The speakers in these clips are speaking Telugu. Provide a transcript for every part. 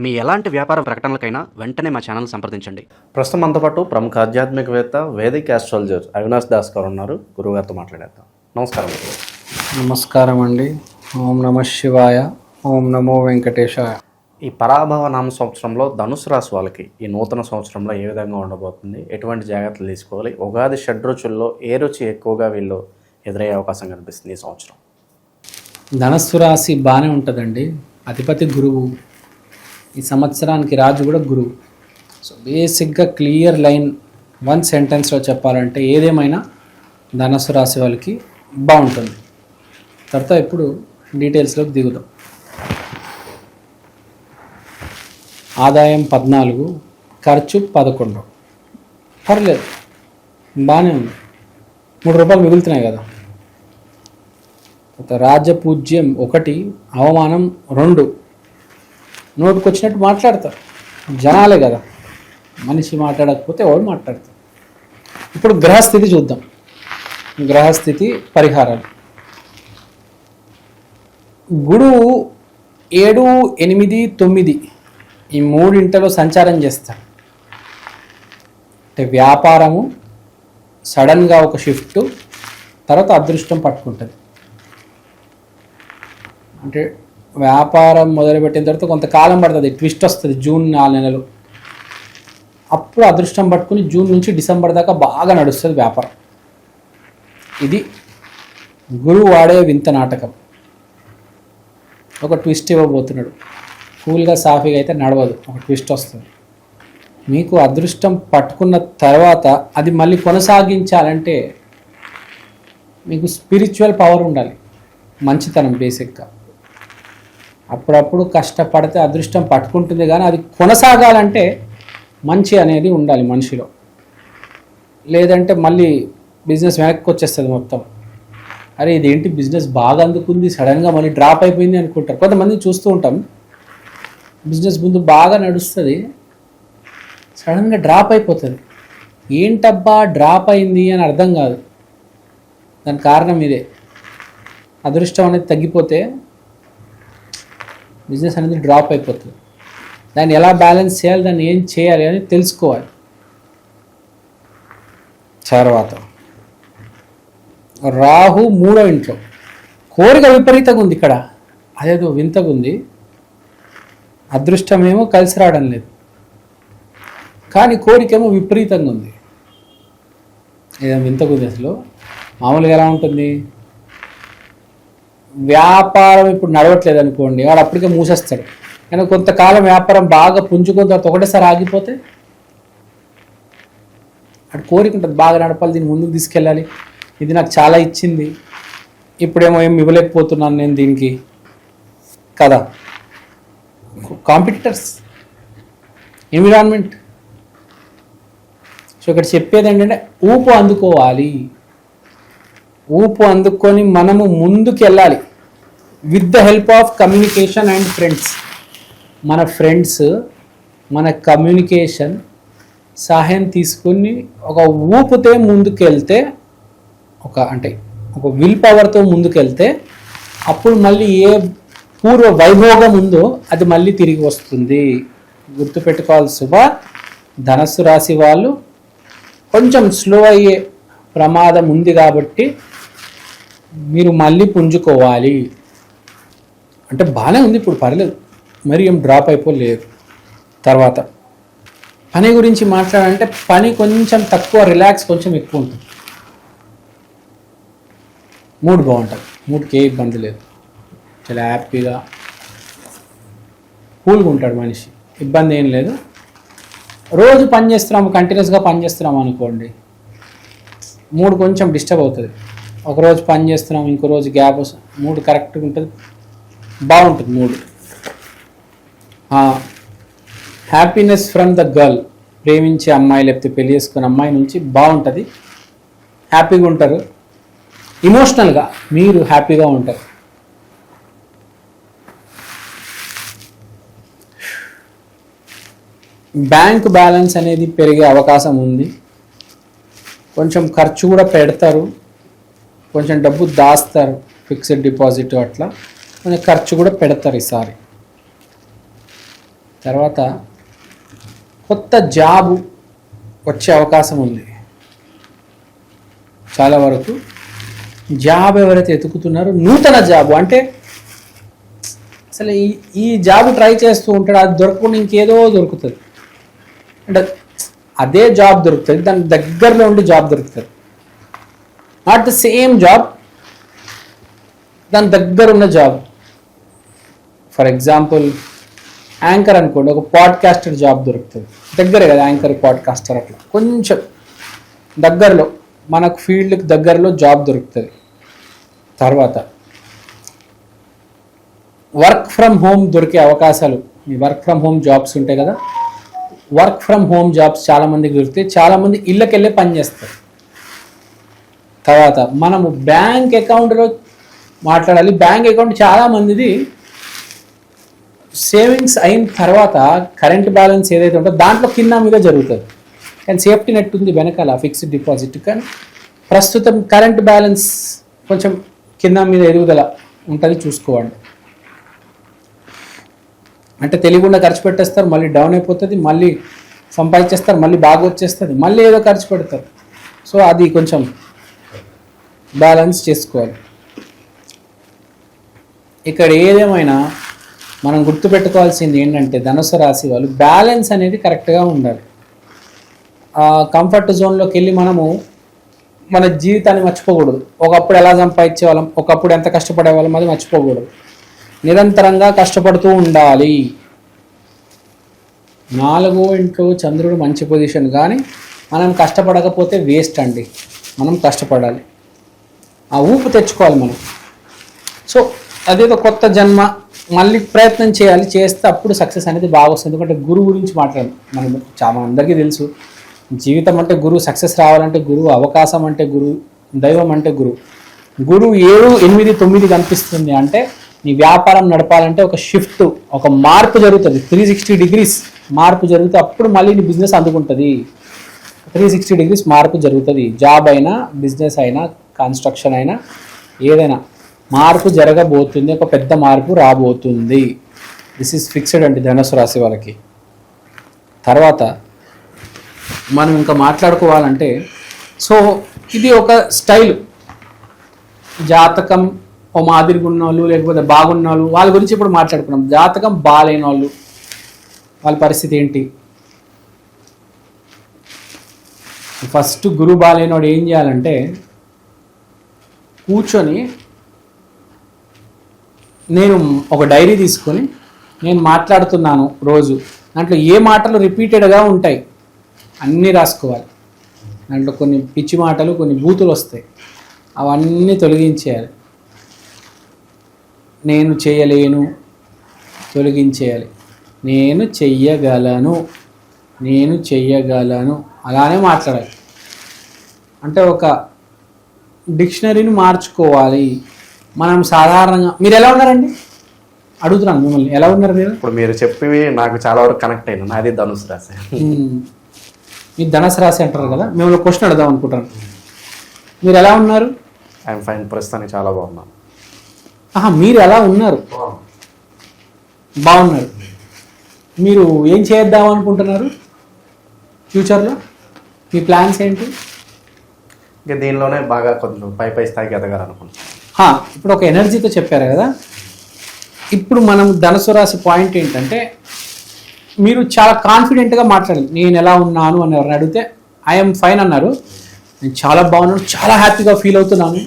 మీ ఎలాంటి వ్యాపార ప్రకటనలకైనా వెంటనే మా ఛానల్ సంప్రదించండి. ప్రస్తుతం మనతో పాటు ప్రముఖ ఆధ్యాత్మికవేత్త వేదిక్ ఆస్ట్రాలజర్ అవినాష్ దాస్ గారు ఉన్నారు. గురువుగారితో మాట్లాడేద్దాం. నమస్కారం. నమస్కారం అండి. ఓం నమ శివాయ. ఓం నమో వెంకటేశాయ. ఈ పరాభవ నామ సంవత్సరంలో ధనుసు రాశి వాళ్ళకి ఈ నూతన సంవత్సరంలో ఏ విధంగా ఉండబోతుంది, ఎటువంటి జాగ్రత్తలు తీసుకోవాలి, ఉగాది షడ్రుచుల్లో ఏ రుచి ఎక్కువగా వీళ్ళు ఎదురయ్యే అవకాశం కనిపిస్తుంది ఈ సంవత్సరం? ధనస్సు రాశి బాగానే ఉంటుందండి. అధిపతి గురువు, ఈ సంవత్సరానికి రాజు కూడా గురువు. సో బేసిక్గా క్లియర్ లైన్ వన్ సెంటెన్స్లో చెప్పాలంటే ఏదేమైనా ధనస్సు రాశి వాళ్ళకి బాగుంటుంది. తర్వాత ఇప్పుడు డీటెయిల్స్లోకి దిగుదాం. ఆదాయం 14, ఖర్చు 11. పర్లేదు, బాగానే ఉంది. 3 రూపాయలు మిగులుతున్నాయి కదా. రాజపూజ్యం 1, అవమానం 2. నోటుకు వచ్చినట్టు మాట్లాడతారు, జనాలే కదా, మనిషి మాట్లాడకపోతే ఎవడు మాట్లాడతారు. ఇప్పుడు గ్రహస్థితి చూద్దాం. గ్రహస్థితి పరిహారాలు. గురువు 7, 8, 9 ఈ 3 ఇంటలో సంచారం చేస్తాడు. అంటే వ్యాపారము సడన్గా ఒక షిఫ్ట్, తర్వాత అదృష్టం పట్టుకుంటుంది. అంటే వ్యాపారం మొదలుపెట్టిన తర్వాత కొంతకాలం పడుతుంది, ట్విస్ట్ వస్తుంది. జూన్ 4 నెలలు, అప్పుడు అదృష్టం పట్టుకుని జూన్ నుంచి డిసెంబర్ దాకా బాగా నడుస్తుంది వ్యాపారం. ఇది గురువు వాడే వింత నాటకం. ఒక ట్విస్ట్ ఇవ్వబోతున్నాడు. కూల్గా సాఫీగా అయితే నడవదు, ఒక ట్విస్ట్ వస్తుంది. మీకు అదృష్టం పట్టుకున్న తర్వాత అది మళ్ళీ కొనసాగించాలంటే మీకు స్పిరిచువల్ పవర్ ఉండాలి, మంచితనం బేసిక్గా. అప్పుడప్పుడు కష్టపడితే అదృష్టం పట్టుకుంటుంది, కానీ అది కొనసాగాలంటే మంచి అనేది ఉండాలి మనిషిలో. లేదంటే మళ్ళీ బిజినెస్ వెనక్కి వచ్చేస్తుంది మొత్తం. అరే ఇదేంటి బిజినెస్ బాగా అందుకుంది, సడన్గా మళ్ళీ డ్రాప్ అయిపోయింది అనుకుంటారు. కొంతమంది చూస్తూ ఉంటాం, బిజినెస్ ముందు బాగా నడుస్తుంది, సడన్గా డ్రాప్ అయిపోతుంది. ఏంటబ్బా డ్రాప్ అయింది అని అర్థం కాదు. దానికి కారణం ఇదే, అదృష్టం అనేది తగ్గిపోతే బిజినెస్ అనేది డ్రాప్ అయిపోతుంది. దాన్ని ఎలా బ్యాలెన్స్ చేయాలి, దాన్ని ఏం చేయాలి అని తెలుసుకోవాలి. తర్వాత రాహు 3వ ఇంట్లో, కోరిక విపరీతంగా ఉంది ఇక్కడ, అదేదో వింతగా ఉంది. అదృష్టమేమో కలిసి రావడం లేదు, కానీ కోరికేమో విపరీతంగా ఉంది. ఏదో వింతగా ఉంది. అసలు మామూలుగా ఎలా ఉంటుంది, వ్యాపారం ఇప్పుడు నడవట్లేదు అనుకోండి, వాడు అప్పటికే మూసేస్తాడు. కానీ కొంతకాలం వ్యాపారం బాగా పుంజుకున్న తర్వాత ఒకటేసారి ఆగిపోతే అటు కోరిక ఉంటుంది, బాగా నడపాలి, దీన్ని ముందుకు తీసుకెళ్ళాలి, ఇది నాకు చాలా ఇచ్చింది, ఇప్పుడేమో ఏం ఇవ్వలేకపోతున్నాను నేను దీనికి కదా. Competitors, environment. సో ఇక్కడ చెప్పేది ఏంటంటే ఊపు అందుకోవాలి. ఊపు అందుకొని మనము ముందుకు వెళ్ళాలి with the help of communication and friends. మన ఫ్రెండ్స్, మన కమ్యూనికేషన్ సహాయం తీసుకుని ఒక ఊపుతే ముందుకెళ్తే, ఒక విల్ పవర్తో ముందుకెళ్తే అప్పుడు మళ్ళీ ఏ పూర్వ వైభోగం ఉందో అది మళ్ళీ తిరిగి వస్తుంది. గుర్తుపెట్టుకోవాలి శుభ. ధనస్సు రాశి వాళ్ళు కొంచెం స్లో అయ్యే ప్రమాదం ఉంది కాబట్టి మీరు మళ్ళీ పుంజుకోవాలి. అంటే బాగానే ఉంది ఇప్పుడు, పర్లేదు, మరి ఏం డ్రాప్ అయిపోలేదు. తర్వాత పని గురించి మాట్లాడాలంటే పని కొంచెం తక్కువ, రిలాక్స్ కొంచెం ఎక్కువ ఉంటుంది. మూడ్ బాగుంటుంది, మూడ్కి ఏ ఇబ్బంది లేదు, చాలా హ్యాపీగా కూల్గా ఉంటాడు మనిషి, ఇబ్బంది ఏం లేదు. రోజు పని చేస్తున్నాము, కంటిన్యూస్గా పని చేస్తున్నాము అనుకోండి, మూడ్ కొంచెం డిస్టర్బ్ అవుతుంది. ఒకరోజు పని చేస్తున్నాము, ఇంకో రోజు గ్యాప్ వస్తుంది, మూడ్ కరెక్ట్గా ఉంటుంది, బాగుంటుంది mood. Happiness from the girl, ప్రేమించే అమ్మాయి లేకపోతే పెళ్లి చేసుకునే అమ్మాయి నుంచి బాగుంటుంది, హ్యాపీగా ఉంటారు, ఇమోషనల్గా మీరు హ్యాపీగా ఉంటారు. బ్యాంక్ బ్యాలెన్స్ అనేది పెరిగే అవకాశం ఉంది. కొంచెం ఖర్చు కూడా పెడతారు, కొంచెం డబ్బు దాస్తారు, ఫిక్స్డ్ డిపాజిట్ అట్లా కొంచెం ఖర్చు కూడా పెడతారు ఈసారి. తర్వాత కొత్త జాబు వచ్చే అవకాశం ఉంది. చాలా వరకు జాబ్ ఎవరైతే ఎతుకుతున్నారో నూతన జాబు అంటే అసలు ఈ జాబ్ ట్రై చేస్తూ ఉంటాడు, అది దొరకకుండా ఇంకేదో దొరుకుతుంది. అంటే అదే జాబ్ దొరుకుతుంది, దాని దగ్గరలో ఉండి జాబ్ దొరుకుతుంది. నాట్ ద సేమ్ జాబ్, దాని దగ్గర ఉన్న జాబ్. ఫర్ ఎగ్జాంపుల్ యాంకర్ అనుకోండి, ఒక పాడ్కాస్టర్ జాబ్ దొరుకుతుంది, దగ్గరే కదా యాంకర్ పాడ్కాస్టర్. అట్లా కొంచెం దగ్గరలో మనకు ఫీల్డ్కి దగ్గరలో జాబ్ దొరుకుతుంది. తర్వాత వర్క్ ఫ్రమ్ హోమ్ దొరికే అవకాశాలు, ఈ వర్క్ ఫ్రమ్ హోమ్ జాబ్స్ ఉంటాయి కదా, వర్క్ ఫ్రమ్ హోమ్ జాబ్స్ చాలామందికి దొరుకుతాయి. చాలామంది ఇళ్ళకెళ్ళే పని చేస్తారు. తర్వాత మనము బ్యాంక్ అకౌంట్లో మాట్లాడాలి. బ్యాంక్ అకౌంట్ చాలామందిది సేవింగ్స్ అయిన తర్వాత కరెంట్ బ్యాలెన్స్ ఏదైతే ఉంటుందో దాంట్లో కింద మీద జరుగుతుంది. కానీ సేఫ్టీ నెట్ ఉంది వెనకాల ఫిక్స్డ్ డిపాజిట్. కానీ ప్రస్తుతం కరెంట్ బ్యాలెన్స్ కొంచెం కింద మీద ఎదుగుదల ఉంటుంది, చూసుకోండి. అంటే తెలియకుండా ఖర్చు పెట్టేస్తారు, మళ్ళీ డౌన్ అయిపోతుంది, మళ్ళీ సంపాదించేస్తారు, మళ్ళీ బాగా వచ్చేస్తుంది, మళ్ళీ ఏదో ఖర్చు పెడతారు. సో అది కొంచెం బ్యాలెన్స్ చేసుకోవాలి. ఇక్కడ ఏదేమైనా మనం గుర్తుపెట్టుకోవాల్సింది ఏంటంటే ధనుసు రాశి వాళ్ళు బ్యాలెన్స్ అనేది కరెక్ట్గా ఉండాలి. ఆ కంఫర్ట్ జోన్లోకి వెళ్ళి మనము మన జీవితాన్ని మర్చిపోకూడదు. ఒకప్పుడు ఎలా సంపాదించే వాళ్ళం, ఒకప్పుడు ఎంత కష్టపడే వాళ్ళం, అది మర్చిపోకూడదు. నిరంతరంగా కష్టపడుతూ ఉండాలి. 4వ ఇంట్లో చంద్రుడు మంచి పొజిషన్, కానీ మనం కష్టపడకపోతే వేస్ట్ అండి. మనం కష్టపడాలి, ఆ ఊపు తెచ్చుకోవాలి మనం. సో అదేదో కొత్త జన్మ, మళ్ళీ ప్రయత్నం చేయాలి. చేస్తే అప్పుడు సక్సెస్ అనేది బాగా వస్తుంది. ఎందుకంటే గురువు గురించి మాట్లాడాలి మనం, చాలా అందరికీ తెలుసు. జీవితం అంటే గురువు, సక్సెస్ రావాలంటే గురువు, అవకాశం అంటే గురువు, దైవం అంటే గురువు. గురువు 7, 8, 9 కనిపిస్తుంది అంటే నీ వ్యాపారం నడపాలంటే ఒక షిఫ్ట్, ఒక మార్పు జరుగుతుంది. 360 degrees మార్పు జరిగితే అప్పుడు మళ్ళీ నీ బిజినెస్ అందుకుంటుంది. 360 degrees మార్పు జరుగుతుంది. జాబ్ అయినా, బిజినెస్ అయినా, కన్స్ట్రక్షన్ అయినా, ఏదైనా మార్పు జరగబోతుంది. ఒక పెద్ద మార్పు రాబోతుంది. దిస్ ఈజ్ ఫిక్స్డ్ అండి ధనుసు రాశి వాళ్ళకి. తర్వాత మనం ఇంకా మాట్లాడుకోవాలంటే, సో ఇది ఒక స్టైల్. జాతకం ఓ మాదిరిగా ఉన్న వాళ్ళు, లేకపోతే బాగున్న వాళ్ళు, వాళ్ళ గురించి ఇప్పుడు మాట్లాడుకున్నాం. జాతకం బాగాలేని వాళ్ళు, వాళ్ళ పరిస్థితి ఏంటి? ఫస్ట్ గురువు బాగాలేనివాడు ఏం చేయాలంటే, కూర్చొని నేను ఒక డైరీ తీసుకొని నేను మాట్లాడుతున్నాను రోజు, దాంట్లో ఏ మాటలు రిపీటెడ్గా ఉంటాయి అన్నీ రాసుకోవాలి. దాంట్లో కొన్ని పిచ్చి మాటలు, కొన్ని బూతులు వస్తాయి, అవన్నీ తొలగించేయాలి. నేను చేయలేను తొలగించేయాలి. నేను చెయ్యగలను, నేను చెయ్యగలను, అలానే మాట్లాడాలి. అంటే ఒక డిక్షనరీని మార్చుకోవాలి. మనం సాధారణంగా, మీరు ఎలా ఉన్నారండి అడుగుతున్నాను మిమ్మల్ని, ఎలా ఉన్నారు మీరు? ఇప్పుడు మీరు చెప్పివి నాకు చాలా వరకు కనెక్ట్ అయినా. నాది ధనుసు రాశి. మీరు ధనుసు రాశి అంటారు కదా, మిమ్మల్ని క్వశ్చన్ అడుగుదాం అనుకుంటాను. మీరు ఎలా ఉన్నారు? ఐఎమ్ ఫైన్, ప్రస్తుతానికి చాలా బాగున్నాను. మీరు ఎలా ఉన్నారు? బాగున్నారు. మీరు ఏం చేద్దాం అనుకుంటున్నారు ఫ్యూచర్లో? మీ ప్లాన్స్ ఏంటి? ఇంకా దీనిలోనే బాగా కొంచెం పై స్థాయికి ఎదగాలనుకుంటున్నాను. ఇప్పుడు ఒక ఎనర్జీతో చెప్పారు కదా. ఇప్పుడు మనం ధనుసు రాశి పాయింట్ ఏంటంటే, మీరు చాలా కాన్ఫిడెంట్గా మాట్లాడాలి. నేను ఎలా ఉన్నాను అని ఎవరిని అడిగితే ఐఎమ్ ఫైన్ అన్నారు. నేను చాలా బాగున్నాను, చాలా హ్యాపీగా ఫీల్ అవుతున్నాను,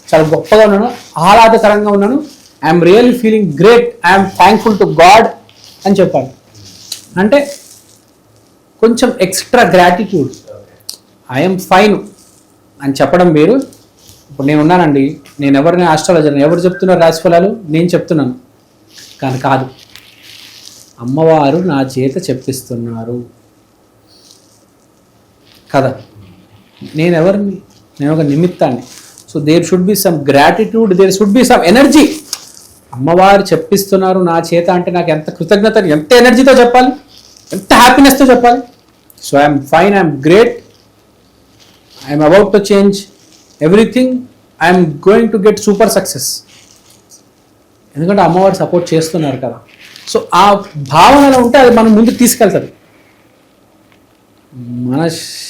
చాలా గొప్పగా ఉన్నాను, ఆహ్లాదకరంగా ఉన్నాను, I'm really feeling great, I'm thankful to God అని చెప్పాలి. అంటే కొంచెం ఎక్స్ట్రా గ్రాటిట్యూడ్, ఐఎమ్ ఫైన్ అని చెప్పడం వేరు. ఇప్పుడు నేను ఉన్నానండి, నేను ఎవరిని ఆస్ట్రాలజర్ని, ఎవరు చెప్తున్నారు రాశి ఫలాలు? నేను చెప్తున్నాను, కానీ కాదు, అమ్మవారు నా చేత చెప్పిస్తున్నారు కదా. నేను ఎవరిని? నేను ఒక నిమిత్తాన్ని. So there should be some gratitude, there should be some energy. అమ్మవారు చెప్పిస్తున్నారు నా చేత అంటే నాకు ఎంత కృతజ్ఞత, ఎంత ఎనర్జీతో చెప్పాలి, ఎంత హ్యాపీనెస్తో చెప్పాలి. So I'm fine, I'm great, I'm about to change everything, I'm going to get super success. ఎందుకంటే అమ్మవారు సపోర్ట్ చేస్తున్నారు కదా. సో ఆ భావనలో ఉంటే అది మనం ముందుకు తీసుకెళ్తుంది. మన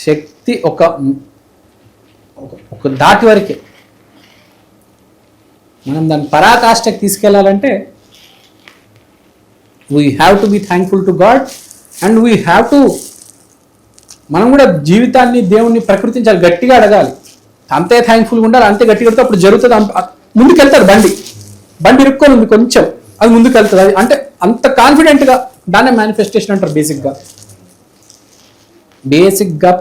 శక్తి ఒక దాటి వరకే. మనం దాన్ని పరాకాష్ఠకి తీసుకెళ్ళాలంటే we have to be thankful to God and we have to, మనం కూడా జీవితాన్ని దేవుణ్ణి ప్రకృతించాలి, గట్టిగా అడగాలి, అంతే థ్యాంక్ఫుల్గా ఉండాలి, అంతే గట్టిగా అడిగితే అప్పుడు జరుగుతుంది. ముందుకు వెళ్తారు, బండి ఇరుక్కొని ఉంది కొంచెం, అది ముందుకు వెళ్తుంది. అది అంటే అంత కాన్ఫిడెంట్గా దాన్నే మేనిఫెస్టేషన్ అంటారు. బేసిక్గా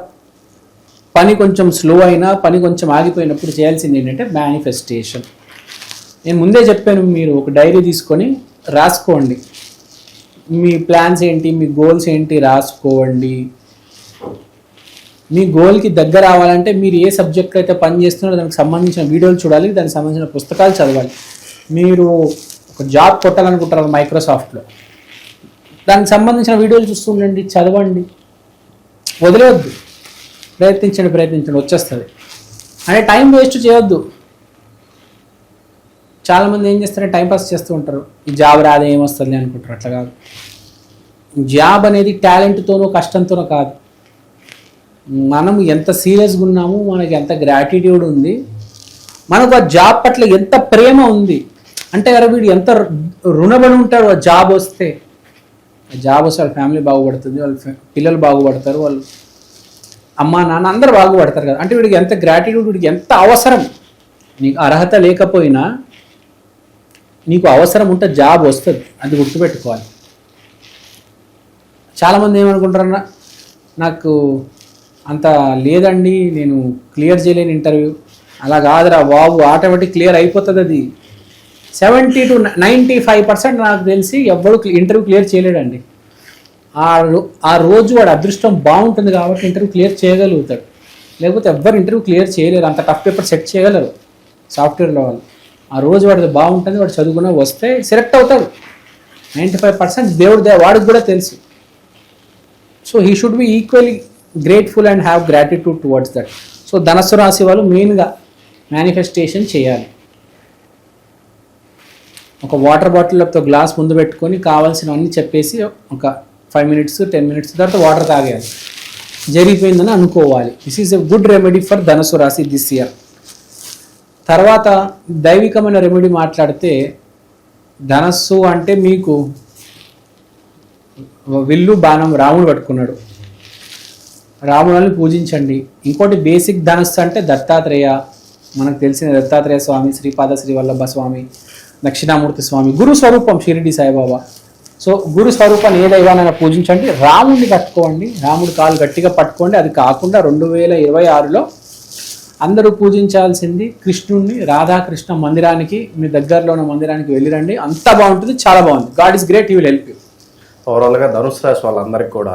పని కొంచెం స్లో అయినా, పని కొంచెం ఆగిపోయినప్పుడు చేయాల్సింది ఏంటంటే మేనిఫెస్టేషన్. నేను ముందే చెప్పాను, మీరు ఒక డైరీ తీసుకొని రాసుకోండి, మీ ప్లాన్స్ ఏంటి, మీ గోల్స్ ఏంటి రాసుకోండి. మీ గోల్కి దగ్గర రావాలంటే మీరు ఏ సబ్జెక్ట్లో అయితే పని చేస్తున్నారో దానికి సంబంధించిన వీడియోలు చూడాలి, దానికి సంబంధించిన పుస్తకాలు చదవాలి. మీరు ఒక జాబ్ కొట్టాలనుకుంటారు మైక్రోసాఫ్ట్లో, దానికి సంబంధించిన వీడియోలు చూస్తూ ఉండండి, చదవండి, వదిలేవద్దు, ప్రయత్నించండి, వచ్చేస్తుంది. అంటే టైం వేస్ట్ చేయొద్దు. చాలామంది ఏం చేస్తారంటే టైంపాస్ చేస్తూ ఉంటారు, ఈ జాబ్ రాదే ఏమొస్తుంది అనుకుంటారు. అట్లా కాదు. జాబ్ అనేది టాలెంట్తోనో కష్టంతోనో కాదు, మనం ఎంత సీరియస్గా ఉన్నాము, మనకి ఎంత గ్రాటిట్యూడ్ ఉంది, మనకు ఆ జాబ్ పట్ల ఎంత ప్రేమ ఉంది అంటే వీడు ఎంత రుణపడి ఉంటాడు. ఆ జాబ్ వస్తే వాళ్ళ ఫ్యామిలీ బాగుపడుతుంది, వాళ్ళ పిల్లలు బాగుపడతారు, వాళ్ళు అమ్మా నాన్న అందరూ బాగుపడతారు కదా. అంటే వీడికి ఎంత గ్రాటిట్యూడ్, వీడికి ఎంత అవసరం. నీకు అర్హత లేకపోయినా నీకు అవసరం ఉంటే జాబ్ వస్తుంది, అది గుర్తుపెట్టుకోవాలి. చాలామంది ఏమనుకుంటారన్నా, నాకు అంత లేదండి, నేను క్లియర్ చేయలేని ఇంటర్వ్యూ. అలా కాదురా బాబు, ఆటోమేటిక్ క్లియర్ అయిపోతుంది. అది 70 to 95% నాకు తెలిసి ఎవ్వరు ఇంటర్వ్యూ క్లియర్ చేయలేడండి. ఆ రోజు వాడు అదృష్టం బాగుంటుంది కాబట్టి ఇంటర్వ్యూ క్లియర్ చేయగలుగుతాడు, లేకపోతే ఎవ్వరు ఇంటర్వ్యూ క్లియర్ చేయలేరు. అంత టఫ్ పేపర్ సెట్ చేయగలరు సాఫ్ట్వేర్లో వాళ్ళు. ఆ రోజు వాడిది బాగుంటుంది, వాడు చదువుకున్న వస్తే సెలెక్ట్ అవుతాడు. 95% దేవుడు వాడికి కూడా తెలుసు. So he should be equally grateful and have gratitude towards that. So ధనస్సు రాశి వాళ్ళు మెయిన్గా మేనిఫెస్టేషన్ చేయాలి. ఒక వాటర్ బాటిల్ లేకపోతే గ్లాస్ ముందు పెట్టుకొని కావాల్సినవన్నీ చెప్పేసి ఒక 5 minutes 10 minutes తర్వాత వాటర్ తాగేయాలి, జరిగిపోయిందని అనుకోవాలి. This is a good remedy for ధనస్సు రాశి దిస్ ఇయర్. తర్వాత దైవికమైన రెమెడీ మాట్లాడితే, ధనస్సు అంటే మీకు విల్లు బాణం రాముడు పట్టుకున్నాడు, రాముడిని పూజించండి. ఇంకోటి బేసిక్ ధనస్సు అంటే దత్తాత్రేయ, మనకు తెలిసిన దత్తాత్రేయ స్వామి, శ్రీపాద శ్రీవల్లభ స్వామి, దక్షిణామూర్తి స్వామి, గురు స్వరూపం షిరిడి సాయిబాబా. సో గురు స్వరూపాన్ని ఏ దైవానైనా పూజించండి. రాముడిని కట్టుకోండి, రాముడి కాలు గట్టిగా పట్టుకోండి. అది కాకుండా 2026లో అందరూ పూజించాల్సింది కృష్ణుడిని, రాధాకృష్ణ మందిరానికి, మీ దగ్గరలో ఉన్న మందిరానికి వెళ్ళిరండి. అంతా బాగుంటుంది, చాలా బాగుంది. God is great, he will help you. ఓవరాల్గా ధనుసు రాశి వాళ్ళందరికీ కూడా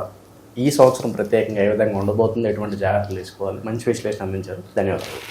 ఈ సంవత్సరం ప్రత్యేకంగా ఏ విధంగా ఉండబోతుంది, ఎటువంటి జాగ్రత్తలు తీసుకోవాలి, మంచి విశ్లేషణ అందించారు. ధన్యవాదాలు.